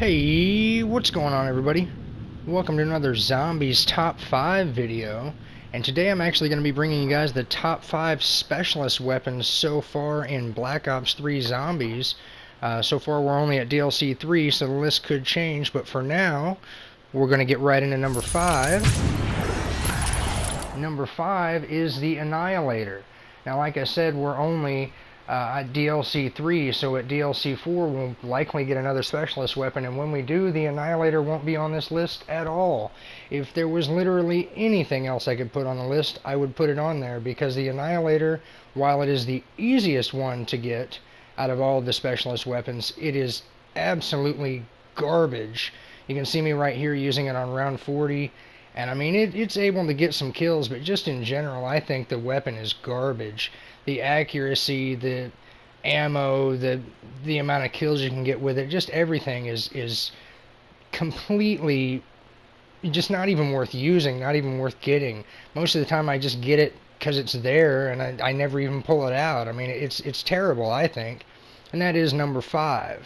Hey, what's going on, everybody? Welcome to another Zombies Top 5 video. And today I'm actually going to be bringing you guys the top 5 specialist weapons so far in Black Ops 3 Zombies. So far we're only at DLC 3, so the list could change, but for now, we're going to get right into number 5. Number 5 is the Annihilator. Now, like I said, we're only at DLC 3, so at DLC 4 we'll likely get another specialist weapon, and when we do, the Annihilator won't be on this list at all. If there was literally anything else I could put on the list, I would put it on there, because the Annihilator, while it is the easiest one to get out of all of the specialist weapons, it is absolutely garbage. You can see me right here using it on round 40, and I mean, it's able to get some kills, but just in general, I think the weapon is garbage. The accuracy, the ammo, the amount of kills you can get with it, just everything is completely just not even worth using, not even worth getting. Most of the time I just get it because it's there, and I never even pull it out. I mean, it's terrible, I think. And that is number 5.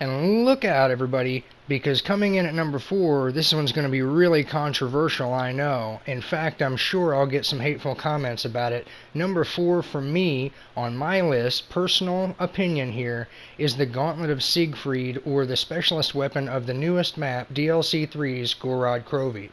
And look out, everybody, because coming in at number 4, this one's going to be really controversial, I know. In fact, I'm sure I'll get some hateful comments about it. Number 4 for me, on my list, personal opinion here, is the Gauntlet of Siegfried, or the specialist weapon of the newest map, DLC 3's Gorod Krovi.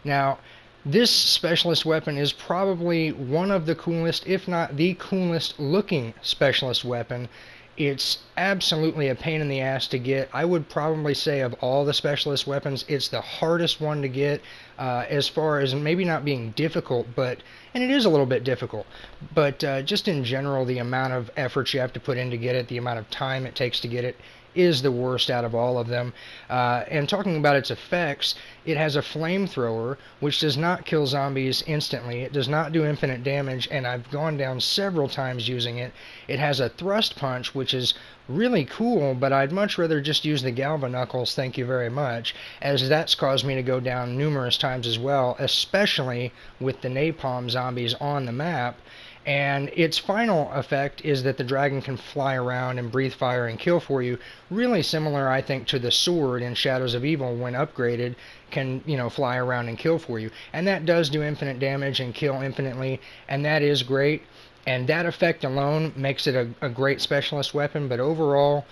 Now, this specialist weapon is probably one of the coolest, if not the coolest looking specialist weapon. It's absolutely a pain in the ass to get. I would probably say of all the specialist weapons, it's the hardest one to get, as far as maybe not being difficult, and it is a little bit difficult, but just in general, the amount of effort you have to put in to get it, the amount of time it takes to get it, is the worst out of all of them. And talking about its effects, it has a flamethrower, which does not kill zombies instantly. It does not do infinite damage, and I've gone down several times using it. It has a thrust punch, which is really cool, but I'd much rather just use the Galva Knuckles, thank you very much, as that's caused me to go down numerous times as well, especially with the napalm zombies on the map. And its final effect is that the dragon can fly around and breathe fire and kill for you. Really similar, I think, to the sword in Shadows of Evil when upgraded, can, fly around and kill for you. And that does do infinite damage and kill infinitely, and that is great. And that effect alone makes it a great specialist weapon, but overall,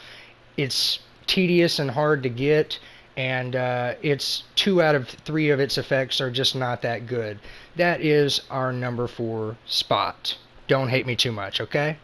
it's tedious and hard to get, and it's 2 out of 3 of its effects are just not that good. That is our number 4 spot. Don't hate me too much, okay?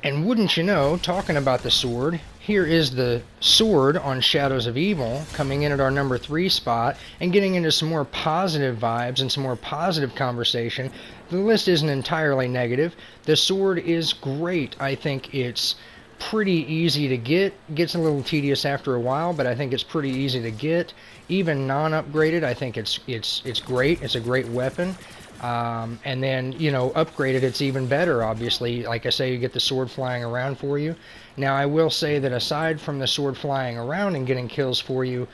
And wouldn't you know, talking about the sword, here is the sword on Shadows of Evil, coming in at our number 3 spot, and getting into some more positive vibes and some more positive conversation. The list isn't entirely negative. The sword is great. I think it's pretty easy to get. Gets a little tedious after a while, but I think it's pretty easy to get. Even non-upgraded, I think it's great. It's a great weapon. And then, upgraded, it's even better, obviously. Like I say, you get the sword flying around for you. Now, I will say that aside from the sword flying around and getting kills for you,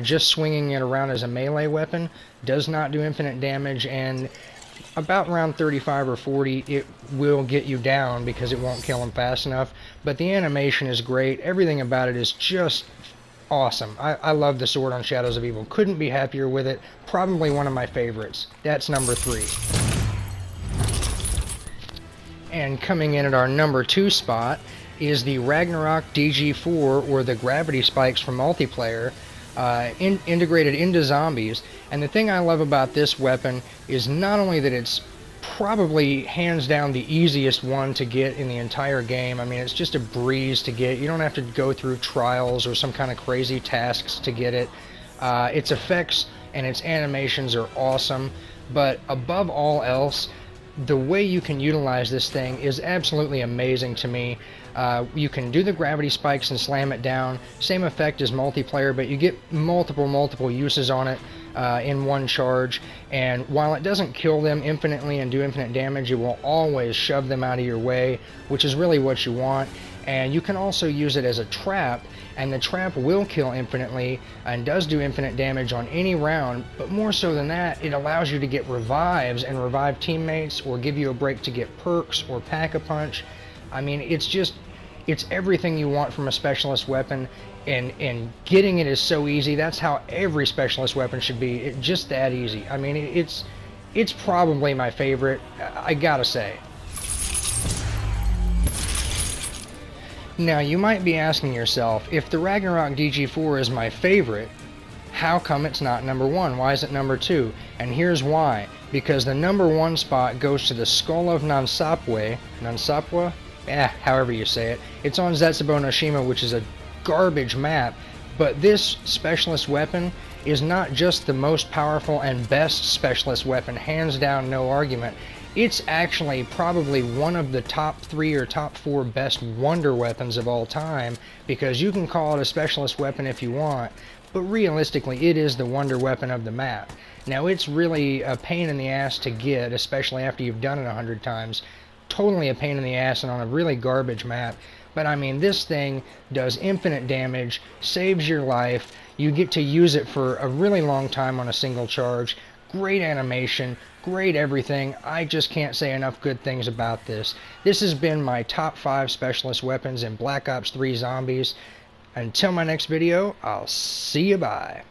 just swinging it around as a melee weapon does not do infinite damage, and about round 35 or 40, it will get you down because it won't kill them fast enough. But the animation is great. Everything about it is just awesome. I love the sword on Shadows of Evil. Couldn't be happier with it. Probably one of my favorites. That's number 3. And coming in at our number 2 spot is the Ragnarok DG4, or the gravity spikes from multiplayer, integrated into zombies. And the thing I love about this weapon is not only that it's probably hands down the easiest one to get in the entire game. I mean, it's just a breeze to get. You don't have to go through trials or some kind of crazy tasks to get it. Its effects and its animations are awesome, but above all else, the way you can utilize this thing is absolutely amazing to me. You can do the gravity spikes and slam it down. Same effect as multiplayer, but you get multiple uses on it in one charge. And while it doesn't kill them infinitely and do infinite damage, it will always shove them out of your way, which is really what you want. And you can also use it as a trap, and the trap will kill infinitely and does do infinite damage on any round, but more so than that, it allows you to get revives and revive teammates, or give you a break to get perks or pack-a-punch. I mean, it's everything you want from a specialist weapon, and getting it is so easy. That's how every specialist weapon should be. It's just that easy. I mean, it's probably my favorite, I gotta say. Now, you might be asking yourself, if the Ragnarok DG4 is my favorite, how come it's not number 1? Why is it number 2? And here's why. Because the number 1 spot goes to the Skull of Nansapwa, however you say it. It's on Zetsubou no Shima, which is a garbage map, but this specialist weapon is not just the most powerful and best specialist weapon, hands down, no argument. It's actually probably one of the top 3 or top 4 best wonder weapons of all time, because you can call it a specialist weapon if you want, but realistically it is the wonder weapon of the map. Now, it's really a pain in the ass to get, especially after you've done it 100 times. Totally a pain in the ass and on a really garbage map, but I mean, this thing does infinite damage, saves your life, you get to use it for a really long time on a single charge. Great animation, great everything. I just can't say enough good things about this. This has been my top 5 specialist weapons in Black Ops 3 Zombies. Until my next video, I'll see you bye.